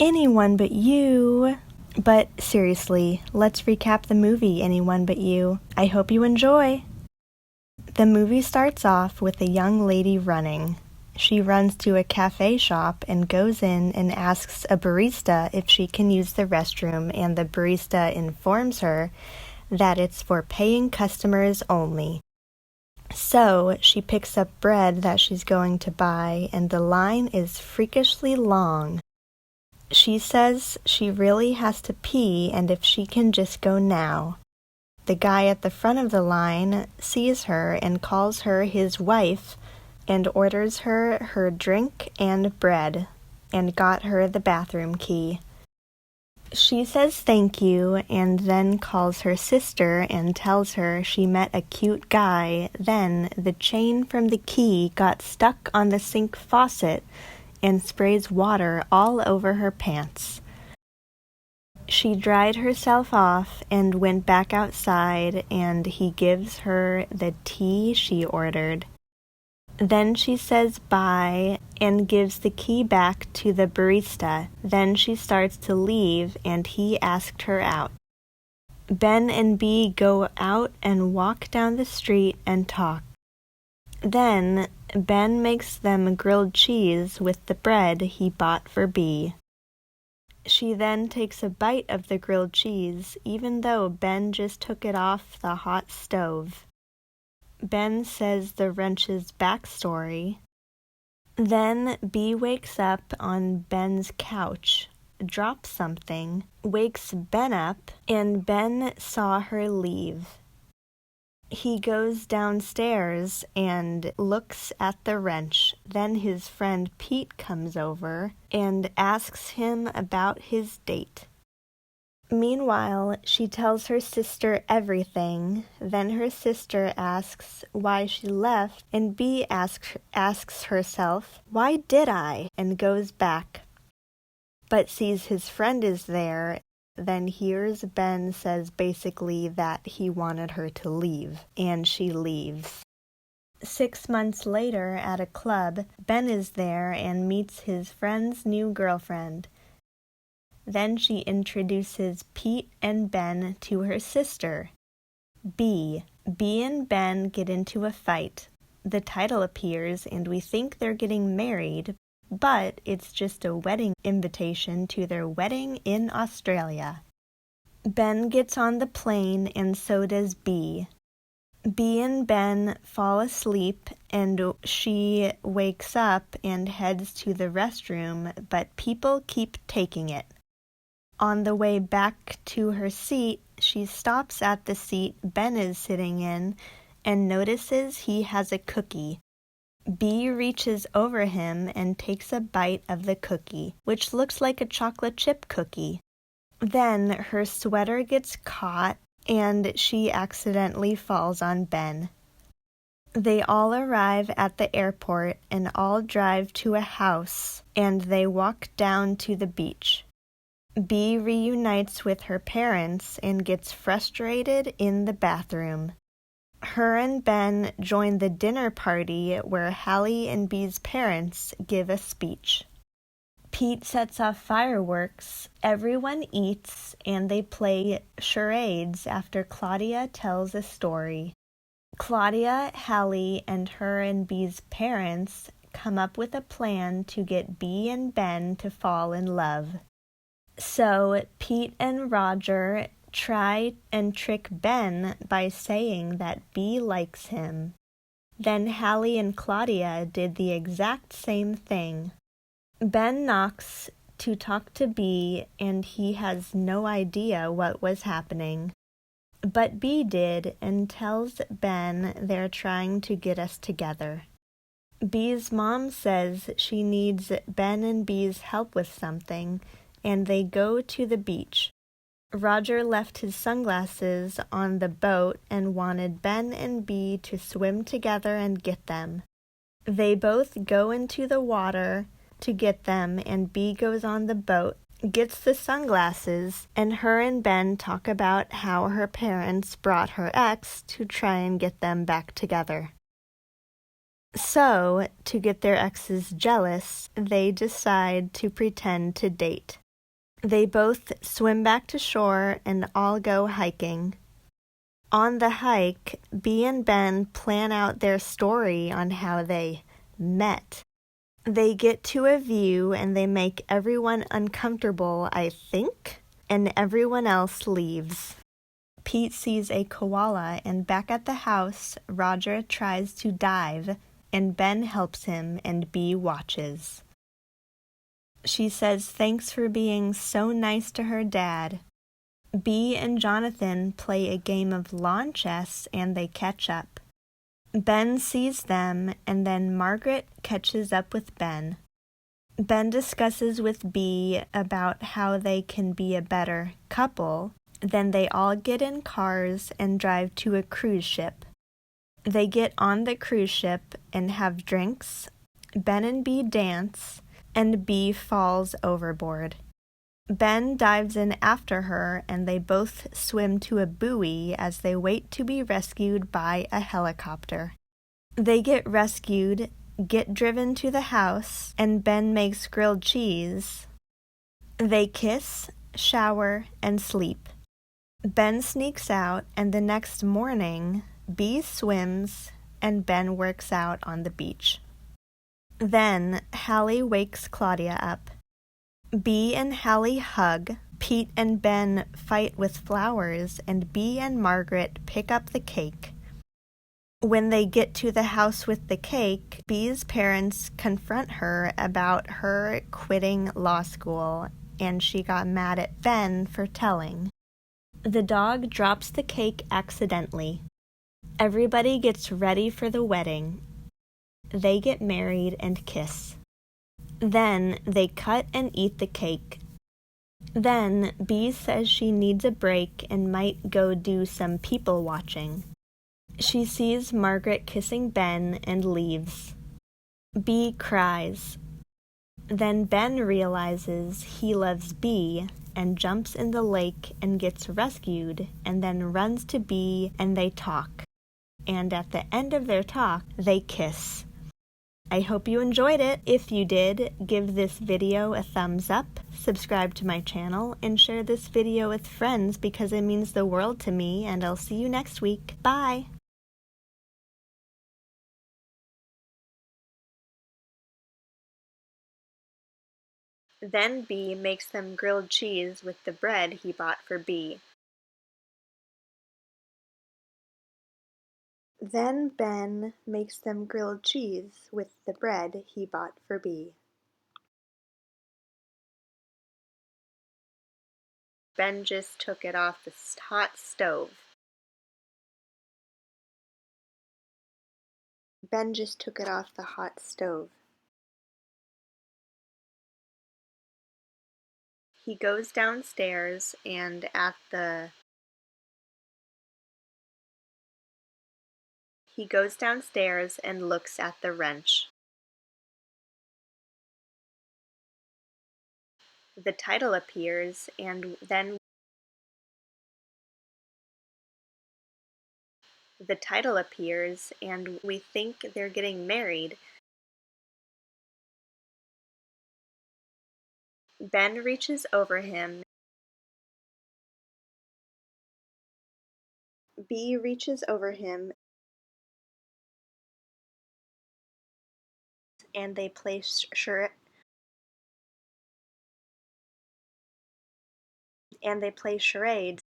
Anyone But You. But seriously, let's recap the movie Anyone But You. I hope you enjoy. The movie starts off with a young lady running. She runs to a cafe shop and goes in and asks a barista if she can use the restroom, and the barista informs her that it's for paying customers only. So she picks up bread that she's going to buy, and the line is freakishly long. She says she really has to pee and if she can just go now. The guy at the front of the line sees her and calls her his wife and orders her drink and bread and got her the bathroom key. She says thank you and then calls her sister and tells her she met a cute guy. Then the chain from the key got stuck on the sink faucet and sprays water all over her pants. She dried herself off and went back outside, and he gives her the tea she ordered. Then she says bye and gives the key back to the barista. Then she starts to leave, and he asked her out. Ben and Bee go out and walk down the street and talk. Then Ben makes them grilled cheese with the bread he bought for Bee. She then takes a bite of the grilled cheese, even though Ben just took it off the hot stove. Ben says the wrench's backstory. Then Bee wakes up on Ben's couch, drops something, wakes Ben up, and Ben saw her leave. He goes downstairs and looks at the wrench. Then his friend Pete comes over and asks him about his date. Meanwhile, she tells her sister everything. Then her sister asks why she left, and Bee asks herself, "Why did I?" and goes back, but sees his friend is there. Then hears Ben says basically that he wanted her to leave, and she leaves. 6 months later at a club, Ben is there and meets his friend's new girlfriend. Then she introduces Pete and Ben to her sister, Bee. Bee and Ben get into a fight. The title appears and we think they're getting married, but it's just a wedding invitation to their wedding in Australia. Ben gets on the plane and so does Bee. Bee and Ben fall asleep and she wakes up and heads to the restroom, but people keep taking it. On the way back to her seat, she stops at the seat Ben is sitting in and notices he has a cookie. Bee reaches over him and takes a bite of the cookie, which looks like a chocolate chip cookie. Then her sweater gets caught and she accidentally falls on Ben. They all arrive at the airport and all drive to a house and they walk down to the beach. Bee reunites with her parents and gets frustrated in the bathroom. Her and Ben join the dinner party where Hallie and Bee's parents give a speech. Pete sets off fireworks, everyone eats, and they play charades after Claudia tells a story. Claudia, Hallie, and her and Bee's parents come up with a plan to get Bee and Ben to fall in love. So Pete and Roger try and trick Ben by saying that Bee likes him. Then Hallie and Claudia did the exact same thing. Ben knocks to talk to Bee and he has no idea what was happening. But Bee did and tells Ben they're trying to get us together. Bee's mom says she needs Ben and Bee's help with something, and they go to the beach. Roger left his sunglasses on the boat and wanted Ben and Bee to swim together and get them. They both go into the water to get them, and Bee goes on the boat, gets the sunglasses, and her and Ben talk about how her parents brought her ex to try and get them back together. So, to get their exes jealous, they decide to pretend to date. They both swim back to shore and all go hiking. On the hike, Bee and Ben plan out their story on how they met. They get to a view and they make everyone uncomfortable, I think, and everyone else leaves. Pete sees a koala, and back at the house, Roger tries to dive, and Ben helps him, and Bee watches. She says thanks for being so nice to her dad. Bee and Jonathan play a game of lawn chess, and they catch up. Ben sees them, and then Margaret catches up with Ben. Ben discusses with Bee about how they can be a better couple. Then they all get in cars and drive to a cruise ship. They get on the cruise ship and have drinks. Ben and Bee dance, and Bee falls overboard. Ben dives in after her, and they both swim to a buoy as they wait to be rescued by a helicopter. They get rescued, get driven to the house, and Ben makes grilled cheese. They kiss, shower, and sleep. Ben sneaks out, and the next morning, Bee swims, and Ben works out on the beach. Then, Hallie wakes Claudia up. Bee and Hallie hug, Pete and Ben fight with flowers, and Bee and Margaret pick up the cake. When they get to the house with the cake, Bee's parents confront her about her quitting law school, and she got mad at Ben for telling. The dog drops the cake accidentally. Everybody gets ready for the wedding. They get married and kiss. Then they cut and eat the cake. Then Bee says she needs a break and might go do some people watching. She sees Margaret kissing Ben and leaves. Bee cries. Then Ben realizes he loves Bee and jumps in the lake and gets rescued, and then runs to Bee and they talk. And at the end of their talk, they kiss. I hope you enjoyed it. If you did, give this video a thumbs up, subscribe to my channel, and share this video with friends because it means the world to me, and I'll see you next week. Bye! Then Bee makes them grilled cheese with the bread he bought for Bee. Then Ben makes them grilled cheese with the bread he bought for Bee. Ben just took it off the hot stove. Ben just took it off the hot stove. He goes downstairs and he goes downstairs and looks at the wrench. The title appears, and then the title appears, and we think they're getting married. Ben reaches over him. Bee reaches over him, and they play charades.